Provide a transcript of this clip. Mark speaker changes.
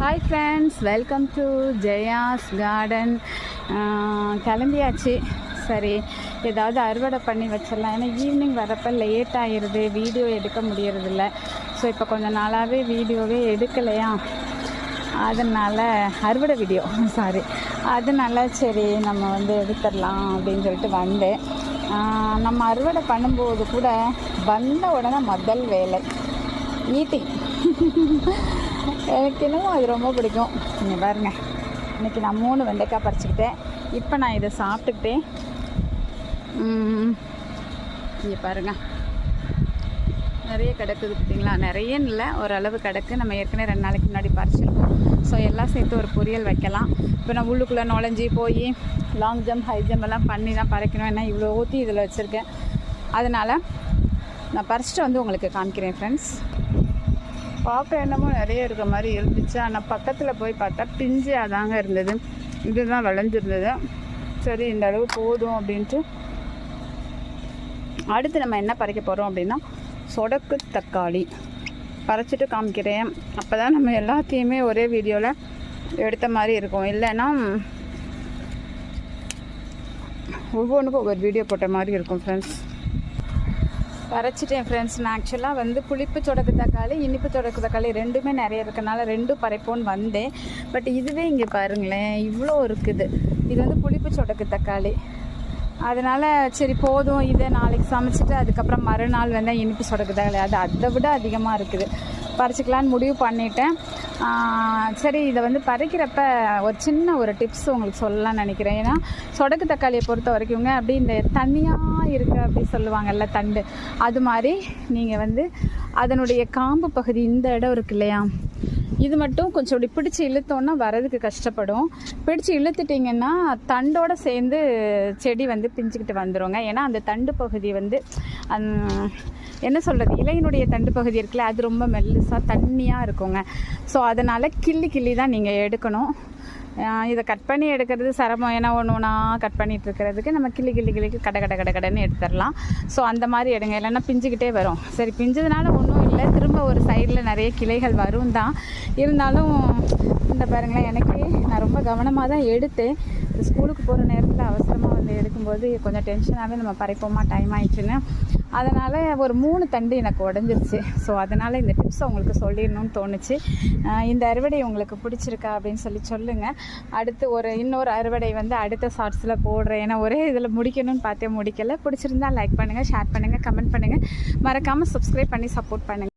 Speaker 1: Hi friends, welcome to Jaya's garden. கிளம்பியாச்சு. சரி, ஏதாவது அறுவடை பண்ணி வச்சிடலாம். ஏன்னா ஈவினிங் வரப்போ லேட் ஆகிடுது, வீடியோ எடுக்க முடியறதில்ல. ஸோ இப்போ கொஞ்சம் நாளாகவே வீடியோவே எடுக்கலையா, அதனால் அறுவடை வீடியோ அதனால் சரி நம்ம வந்து எடுத்துடலாம் அப்படின்னு சொல்லிட்டு வந்தேன். நம்ம அறுவடை பண்ணும்போது கூட வந்த உடனே முதல் வேலை ஈட்டிங். எனக்கு இன்னும் அது ரொம்ப பிடிக்கும். நீங்கள் பாருங்கள், இன்றைக்கி நான் 3 வெண்டைக்காய் பறிச்சுக்கிட்டேன். இப்போ நான் இதை சாப்பிட்டுக்கிட்டேன். இங்கே பாருங்கள், நிறைய கிடக்குது பார்த்தீங்களா? நிறைய இல்லை, ஓரளவு கிடக்கு. நம்ம ஏற்கனவே 2 நாளைக்கு முன்னாடி பறிச்சிருக்கோம். ஸோ எல்லாம் சேர்த்து ஒரு பொரியல் வைக்கலாம். இப்போ நான் உள்ளுக்குள்ளே நுழைஞ்சி போய் லாங் ஜம்ப் ஹை ஜம்ப் எல்லாம் பண்ணி தான் பறிக்கணும். ஏன்னா இவ்வளோ ஊற்றி இதில் வச்சுருக்கேன். அதனால் நான் பறிச்சிட்டு வந்து உங்களுக்கு காமிக்கிறேன் ஃப்ரெண்ட்ஸ். பார்க்க என்னமோ நிறைய இருக்க மாதிரி இருந்துச்சு, ஆனால் பக்கத்தில் போய் பார்த்தா பிஞ்சு அதாங்க இருந்தது. இதுதான் விளைஞ்சிருந்தது. சரி, இந்த அளவு போதும் அப்படின்ட்டு அடுத்து நம்ம என்ன பறிக்க போகிறோம் அப்படின்னா சொடக்கு தக்காளி பறிச்சிட்டு காமிக்கிறேன். அப்போ தான் நம்ம எல்லாத்தையுமே ஒரே வீடியோவில் எடுத்த மாதிரி இருக்கும். இல்லைன்னா ஒவ்வொன்றுக்கும் ஒவ்வொரு வீடியோ போட்ட மாதிரி இருக்கும் ஃப்ரெண்ட்ஸ். பறிச்சிட்டேன் ஃப்ரெண்ட்ஸ். நான் ஆக்சுவலாக வந்து புளிப்பு சொடக்கு தக்காளி, இனிப்பு சொடக்கு தக்காளி ரெண்டுமே நிறைய இருக்கனால 2 பறிப்போன்னு வந்தேன். பட் இதுவே இங்கே பாருங்களேன், இவ்வளோ இருக்குது. இது வந்து புளிப்பு சொடக்கு தக்காளி. அதனால் சரி போதும், இதை நாளைக்கு சமைச்சிட்டு அதுக்கப்புறம் மறுநாள் வந்து இனிப்பு சொடக்கு தக்காளி அது அதை விட அதிகமாக இருக்குது, பறிச்சிக்கலான்னு முடிவு பண்ணிட்டேன். சரி, இதை வந்து பறிக்கிறப்ப ஒரு சின்ன ஒரு டிப்ஸ் உங்களுக்கு சொல்லலாம்னு நினைக்கிறேன். ஏன்னா சொடக்கு தக்காளியை பொறுத்த வரைக்குங்க அப்படி இந்த தண்ணியாக இருக்குது அப்படி சொல்லுவாங்கல்ல, தண்டு, அது மாதிரி நீங்கள் வந்து அதனுடைய காம்பு பகுதி இந்த இடம் இருக்கு இல்லையா, இது மட்டும் கொஞ்சம் இப்படி பிடிச்சி இழுத்தோன்னா வரதுக்கு கஷ்டப்படும். பிடிச்சி இழுத்துட்டிங்கன்னா தண்டோடு சேர்ந்து செடி வந்து பிஞ்சுக்கிட்டு வந்துடுங்க. ஏன்னா அந்த தண்டு பகுதி வந்து என்ன சொல்கிறது, இலையினுடைய தண்டு பகுதி இருக்குல்ல, அது ரொம்ப மெல்லுசாக தண்ணியாக இருக்குங்க. ஸோ அதனால் கிள்ளி தான் நீங்கள் எடுக்கணும். இதை கட் பண்ணி எடுக்கிறது சிரமம். ஏன்னா ஒன்று கட் பண்ணிகிட்டு இருக்கிறதுக்கு நம்ம கிள்ளி கடைன்னு எடுத்துடலாம். ஸோ அந்த மாதிரி எடுங்க, இல்லைன்னா பிஞ்சுக்கிட்டே வரும். சரி, பிஞ்சதுனால ஒன்றும் இல்லை, திரும்ப ஒரு சைடில் நிறைய கிளைகள் வரும் தான். இருந்தாலும் இந்த பாருங்களேன், எனக்கு நான் ரொம்ப கவனமாக தான் எடுத்தேன். ஸ்கூலுக்கு போகிற நேரத்தில் அவசரமாக வந்து எடுக்கும்போது கொஞ்சம் டென்ஷனாகவே நம்ம பறிப்போமா டைம் ஆயிடுச்சுன்னு. அதனால் ஒரு 3 தண்டு எனக்கு உடஞ்சிருச்சு. ஸோ அதனால் இந்த டிப்ஸை உங்களுக்கு சொல்லிடணும்னு தோணுச்சு. இந்த அறுவடை உங்களுக்கு பிடிச்சிருக்கா அப்படின்னு சொல்லுங்கள். அடுத்து இன்னொரு அறுவடை வந்து அடுத்த ஷார்ட்ஸில் போடுறேன். ஏன்னா ஒரே இதில் முடிக்கணும்னு பார்த்தே முடிக்கலை. பிடிச்சிருந்தா லைக் பண்ணுங்கள், ஷேர் பண்ணுங்கள், கமெண்ட் பண்ணுங்கள். மறக்காமல் சப்ஸ்கிரைப் பண்ணி சப்போர்ட் பண்ணுங்கள்.